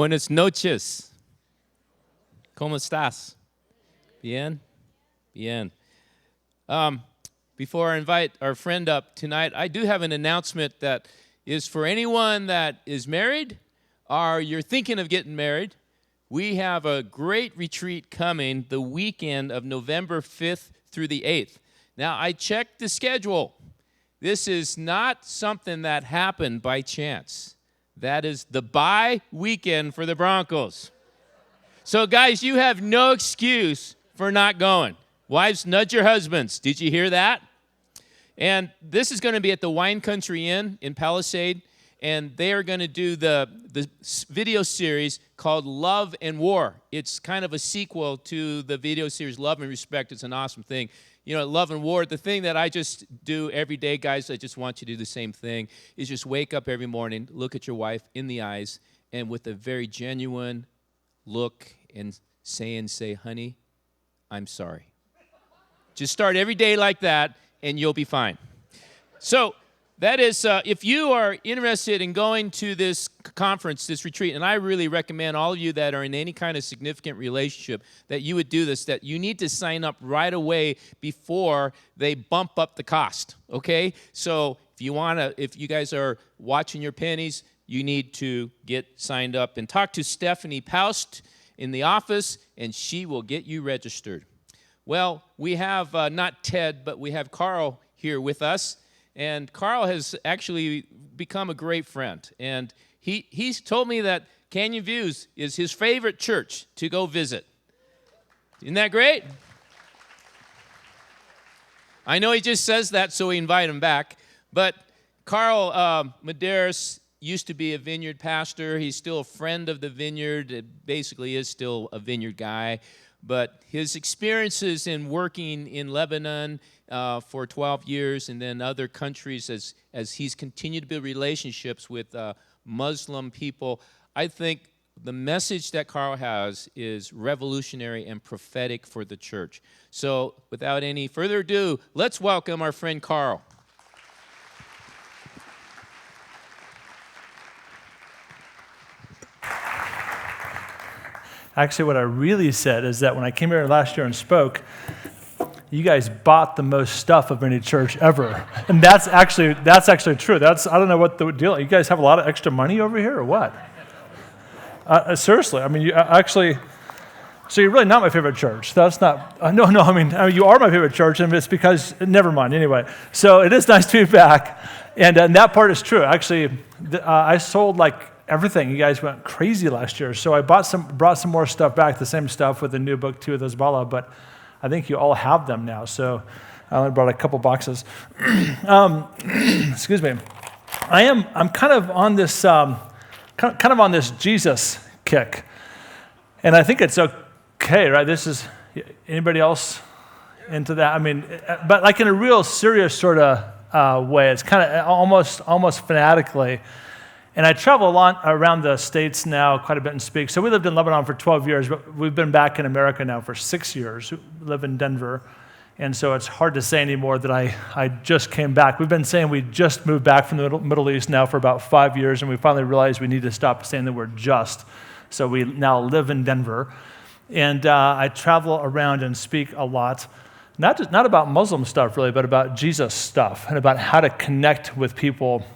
Buenas noches. ¿Cómo estás? Bien? Bien. Before I invite our friend up tonight, I do have an announcement that is for anyone that is married or you're thinking of getting married. We have a great retreat coming the weekend of November 5th through the 8th. Now, I checked the schedule. This is not something that happened by chance. That is the bye weekend for the Broncos. So, guys, you have no excuse for not going. Wives, nudge your husbands. Did you hear that? And this is going to be at the Wine Country Inn in Palisade, and they are going to do the video series called Love and War. It's kind of a sequel to the video series Love and Respect. It's an awesome thing. You know, Love and War, the thing that I just do every day, guys, I just want you to do the same thing, is just wake up every morning, look at your wife in the eyes, and with a very genuine look and say, honey, I'm sorry. Just start every day like that, and you'll be fine. So that is, if you are interested in going to this conference, this retreat, and I really recommend all of you that are in any kind of significant relationship that you would do this, that you need to sign up right away before they bump up the cost, okay? So if you guys are watching your pennies, you need to get signed up and talk to Stephanie Paust in the office, and she will get you registered. Well, we have not Ted, but we have Carl here with us. And Carl has actually become a great friend. And he's told me that Canyon Views is his favorite church to go visit. Isn't that great? I know he just says that so we invite him back. But Carl Medearis used to be a Vineyard pastor. He's still a friend of the Vineyard. It basically is still a Vineyard guy. But his experiences in working in Lebanon for 12 years and then other countries as he's continued to build relationships with Muslim people, I think the message that Carl has is revolutionary and prophetic for the church. So without any further ado, let's welcome our friend Carl. Actually, what I really said is that when I came here last year and spoke, you guys bought the most stuff of any church ever. And that's actually true. I don't know what the deal is. You guys have a lot of extra money over here or what? Seriously, I mean, so you're really not my favorite church. That's not, no, I mean, you are my favorite church, and it's because, never mind, anyway. So it is nice to be back, and that part is true. Actually, I sold everything. You guys went crazy last year. So I brought some more stuff back, the same stuff with the new book, Two of Those Bala, but I think you all have them now. So I only brought a couple boxes. Excuse me. I'm kind of on this Jesus kick. And I think it's okay, right? This is, anybody else into that? I mean, but like in a real serious sort of way. It's kind of almost fanatically. And I travel a lot around the States now, quite a bit, and speak. So we lived in Lebanon for 12 years, but we've been back in America now for 6 years. We live in Denver. And so it's hard to say anymore that I just came back. We've been saying we just moved back from the Middle East now for about 5 years, and we finally realized we need to stop saying the word just. So we now live in Denver. And I travel around and speak a lot, not about Muslim stuff really, but about Jesus stuff and about how to connect with people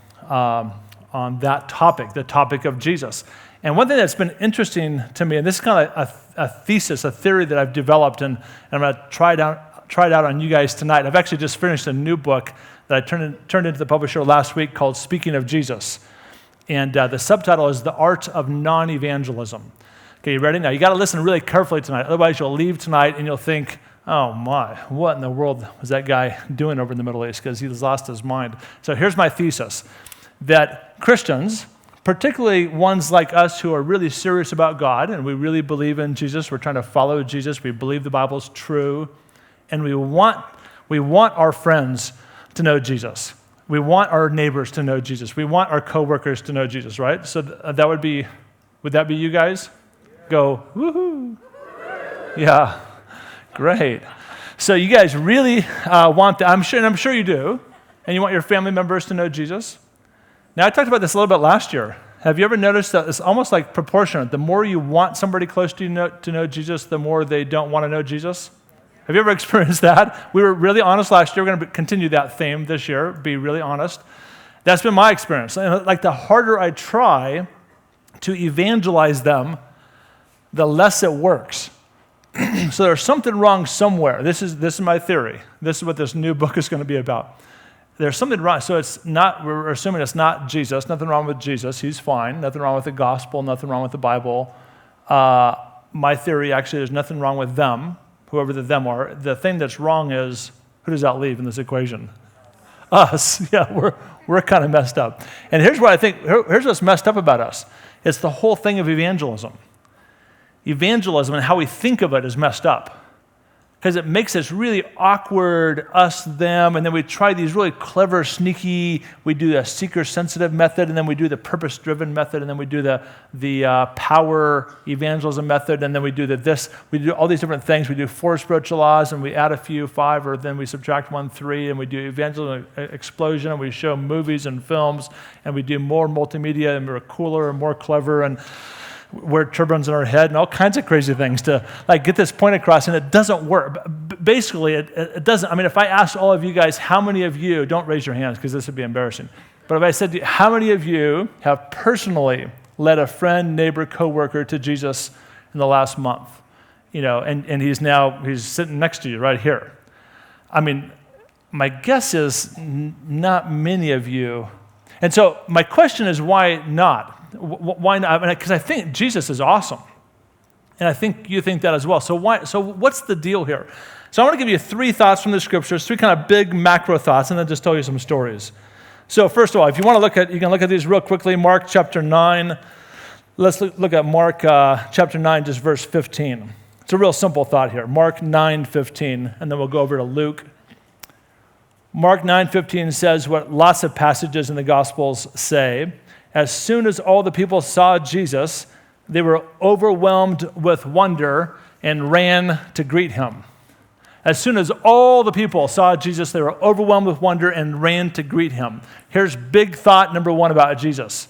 on that topic, the topic of Jesus. And one thing that's been interesting to me, and this is kind of a thesis, a theory that I've developed, and I'm going to try it out on you guys tonight. I've actually just finished a new book that I turned into the publisher last week called Speaking of Jesus. And the subtitle is The Art of Non-Evangelism. Okay, you ready? Now, you got to listen really carefully tonight. Otherwise, you'll leave tonight and you'll think, oh my, what in the world was that guy doing over in the Middle East? Because he's lost his mind. So here's my thesis. That Christians, particularly ones like us who are really serious about God and we really believe in Jesus, we're trying to follow Jesus, we believe the Bible's true, and we want our friends to know Jesus. We want our neighbors to know Jesus. We want our coworkers to know Jesus, right? So would that be you guys? Go, woohoo. Yeah, great. So you guys really want that, I'm sure you do, and you want your family members to know Jesus. Now, I talked about this a little bit last year. Have you ever noticed that it's almost like proportionate? The more you want somebody close to you to know Jesus, the more they don't want to know Jesus? Have you ever experienced that? We were really honest last year. We're going to continue that theme this year, be really honest. That's been my experience. And like the harder I try to evangelize them, the less it works. So there's something wrong somewhere. This is my theory. This is what this new book is going to be about. There's something wrong. So we're assuming it's not Jesus. Nothing wrong with Jesus. He's fine. Nothing wrong with the gospel. Nothing wrong with the Bible. My theory, actually, there's nothing wrong with them, whoever the them are. The thing that's wrong is, who does that leave in this equation? Us. Yeah, we're kind of messed up. And here's what I think, here's what's messed up about us. It's the whole thing of evangelism. Evangelism and how we think of it is messed up. Because it makes us really awkward, us, them, and then we try these really clever, sneaky, we do the seeker-sensitive method, and then we do the purpose-driven method, and then we do the power evangelism method, and then we do we do all these different things. We do 4 spiritual laws, and we add a few, 5, or then we subtract 1, 3, and we do evangelism explosion, and we show movies and films, and we do more multimedia, and we're cooler and more clever, and wear turbans in our head and all kinds of crazy things to like get this point across, and it doesn't work. Basically, it doesn't. I mean, if I asked all of you guys, how many of you, don't raise your hands because this would be embarrassing, but if I said to you, how many of you have personally led a friend, neighbor, coworker to Jesus in the last month? You know, and he's sitting next to you right here. I mean, my guess is not many of you. And so my question is, why not? Why not? Because I think Jesus is awesome. And I think you think that as well. So what's the deal here? So I want to give you 3 thoughts from the scriptures, 3 kind of big macro thoughts, and then just tell you some stories. So first of all, if you want to you can look at these real quickly. Mark chapter 9. Let's look at Mark chapter 9, just verse 15. It's a real simple thought here. Mark 9:15, and then we'll go over to Luke. Mark 9:15 says what lots of passages in the Gospels say. As soon as all the people saw Jesus, they were overwhelmed with wonder and ran to greet him. As soon as all the people saw Jesus, they were overwhelmed with wonder and ran to greet him. Here's big thought number 1 about Jesus.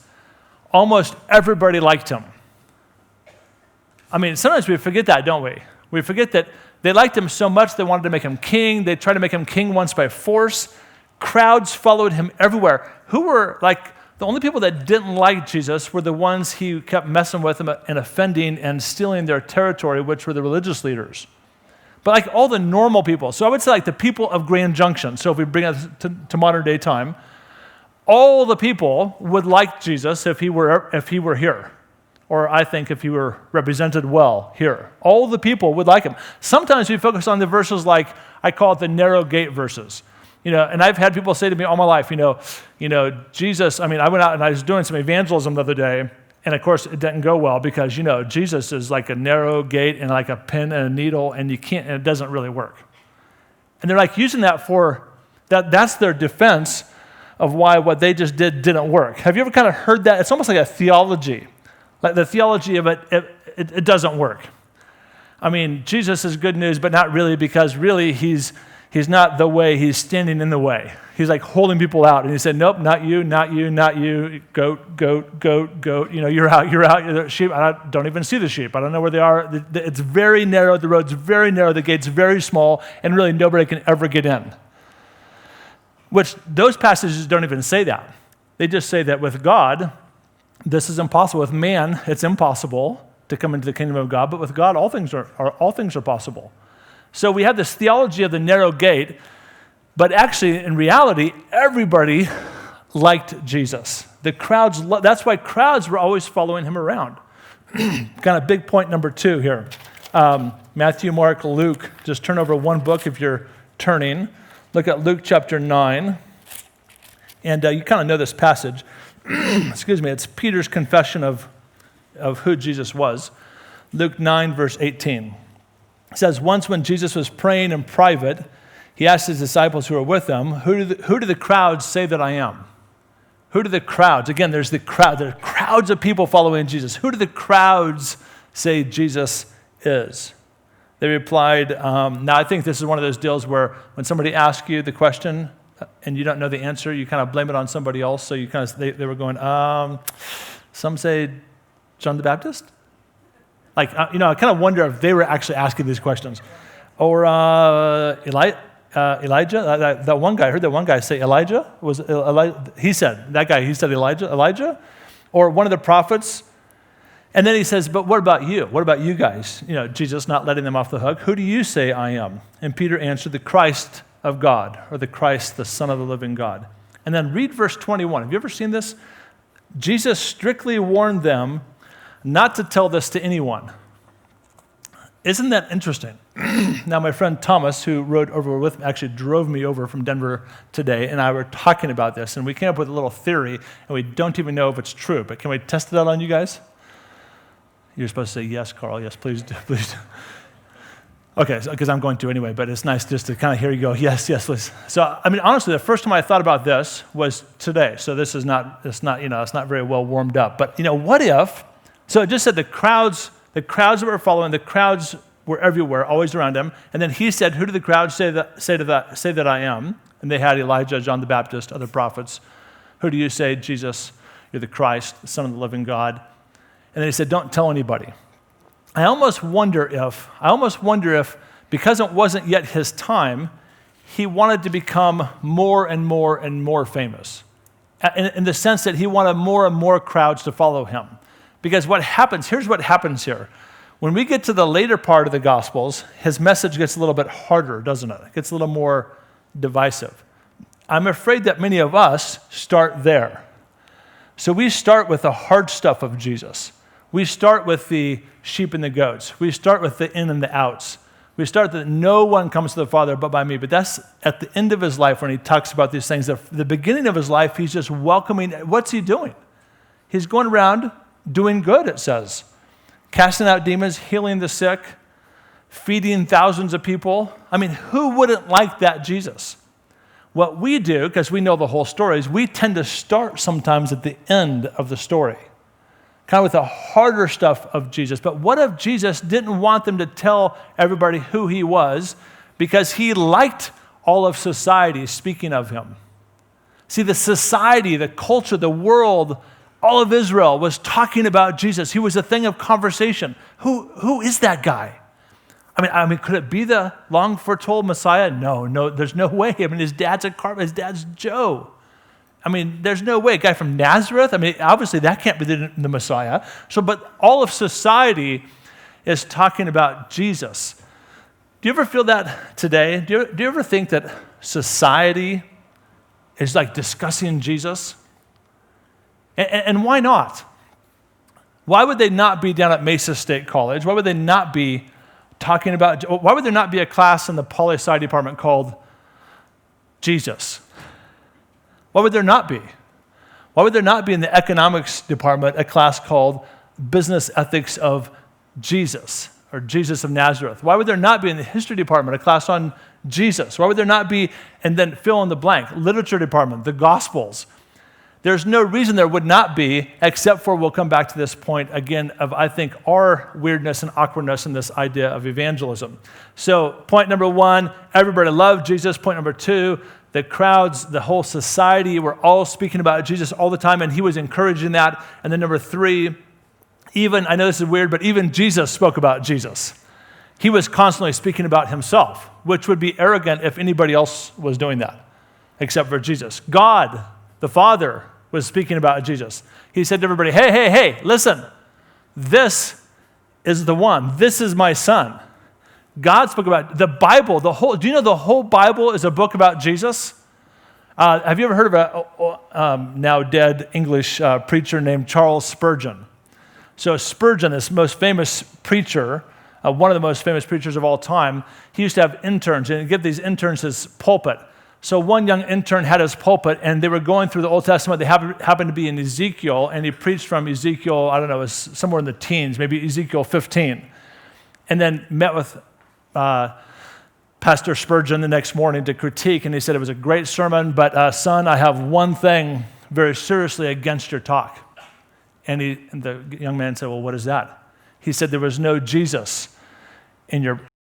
Almost everybody liked him. I mean, sometimes we forget that, don't we? We forget that they liked him so much they wanted to make him king. They tried to make him king once by force. Crowds followed him everywhere. Who were like... The only people that didn't like Jesus were the ones he kept messing with and offending and stealing their territory, which were the religious leaders. But like all the normal people, so I would say like the people of Grand Junction, so if we bring it to modern day time, all the people would like Jesus if he were here. Or I think if he were represented well here. All the people would like him. Sometimes we focus on the verses like, I call it the narrow gate verses. You know, and I've had people say to me all my life, you know, Jesus, I mean, I went out and I was doing some evangelism the other day, and of course it didn't go well because, Jesus is like a narrow gate and like a pin and a needle, and it doesn't really work. And they're like using that that's their defense of why what they just did didn't work. Have you ever kind of heard that? It's almost like a theology. Like the theology of it doesn't work. I mean, Jesus is good news, but not really, because really he's not the way, he's standing in the way. He's like holding people out. And he said, nope, not you, not you, not you. Goat, goat, goat, goat. You're out. Sheep, I don't even see the sheep. I don't know where they are. It's very narrow. The road's very narrow. The gate's very small. And really nobody can ever get in. Which those passages don't even say that. They just say that with God, this is impossible. With man, it's impossible to come into the kingdom of God. But with God, all things are possible. So we have this theology of the narrow gate, but actually, in reality, everybody liked Jesus. The crowds, that's why crowds were always following him around. Kind of big point number 2 here. Matthew, Mark, Luke. Just turn over one book if you're turning. Look at Luke chapter 9. And you kind of know this passage. Excuse me, it's Peter's confession of who Jesus was. Luke 9, verse 18. It says, once when Jesus was praying in private, he asked his disciples who were with him, who do the crowds say that I am? Who do the crowds? Again, there's the crowd. There are crowds of people following Jesus. Who do the crowds say Jesus is? They replied, now I think this is one of those deals where when somebody asks you the question and you don't know the answer, you kind of blame it on somebody else. So you kind of, they were going, Some say John the Baptist. Like, I kind of wonder if they were actually asking these questions. Or Elijah, that one guy, I heard that one guy say Elijah. He said Elijah. Or one of the prophets. And then he says, but what about you? What about you guys? Jesus not letting them off the hook. Who do you say I am? And Peter answered, the Christ of God, or the Christ, the Son of the living God. And then read verse 21. Have you ever seen this? Jesus strictly warned them not to tell this to anyone. Isn't that interesting? Now, my friend Thomas, who rode over with me, actually drove me over from Denver today, and I were talking about this, and we came up with a little theory, and we don't even know if it's true, but can we test it out on you guys? You're supposed to say yes, Carl. Yes, please do. Please do. Okay, because I'm going to anyway, but it's nice just to kind of hear you go, yes, please. So, honestly, the first time I thought about this was today. So this is not, it's not very well warmed up. But, what if, so it just said the crowds that were following, the crowds were everywhere, always around him. And then he said, who do the crowds say that I am? And they had Elijah, John the Baptist, other prophets. Who do you say, Jesus, you're the Christ, the Son of the living God? And then he said, don't tell anybody. I almost wonder if, because it wasn't yet his time, he wanted to become more and more and more famous. In the sense that he wanted more and more crowds to follow him. Because here's what happens here. When we get to the later part of the Gospels, his message gets a little bit harder, doesn't it? It gets a little more divisive. I'm afraid that many of us start there. So we start with the hard stuff of Jesus. We start with the sheep and the goats. We start with the in and the outs. We start that no one comes to the Father but by me. But that's at the end of his life when he talks about these things. The beginning of his life, he's just welcoming. What's he doing? He's going around doing good, it says. Casting out demons, healing the sick, feeding thousands of people. Who wouldn't like that Jesus? What we do, because we know the whole story, is we tend to start sometimes at the end of the story. Kind of with the harder stuff of Jesus. But what if Jesus didn't want them to tell everybody who he was because he liked all of society speaking of him? See, the society, the culture, the world, all of Israel was talking about Jesus. He was a thing of conversation. Who is that guy? Could it be the long foretold Messiah? No, there's no way. His dad's Joe. There's no way. A guy from Nazareth? Obviously that can't be the Messiah. But all of society is talking about Jesus. Do you ever feel that today? Do you ever think that society is like discussing Jesus? And why not? Why would they not be down at Mesa State College? Why would they not be talking about, why would there not be a class in the poli-sci department called Jesus? Why would there not be? Why would there not be in the economics department a class called Business Ethics of Jesus or Jesus of Nazareth? Why would there not be in the history department a class on Jesus? Why would there not be, and then fill in the blank, literature department, the Gospels? There's no reason there would not be, except for we'll come back to this point again of, I think, our weirdness and awkwardness in this idea of evangelism. So point number one, everybody loved Jesus. Point number two, the crowds, the whole society were all speaking about Jesus all the time, and he was encouraging that. And then number three, I know this is weird, but even Jesus spoke about Jesus. He was constantly speaking about himself, which would be arrogant if anybody else was doing that, except for Jesus. God, the Father, was speaking about Jesus. He said to everybody, hey, listen, this is the one. This is my son. God spoke about the Bible. Do you know the whole Bible is a book about Jesus? Have you ever heard of a now dead English preacher named Charles Spurgeon? So Spurgeon, this most famous preacher, one of the most famous preachers of all time, he used to have interns, and he'd give these interns his pulpit. So one young intern had his pulpit, and they were going through the Old Testament. They happened to be in Ezekiel, and he preached from Ezekiel, I don't know, it was somewhere in the teens, maybe Ezekiel 15, and then met with Pastor Spurgeon the next morning to critique, and he said it was a great sermon, but son, I have one thing very seriously against your talk. And the young man said, well, what is that? He said there was no Jesus in your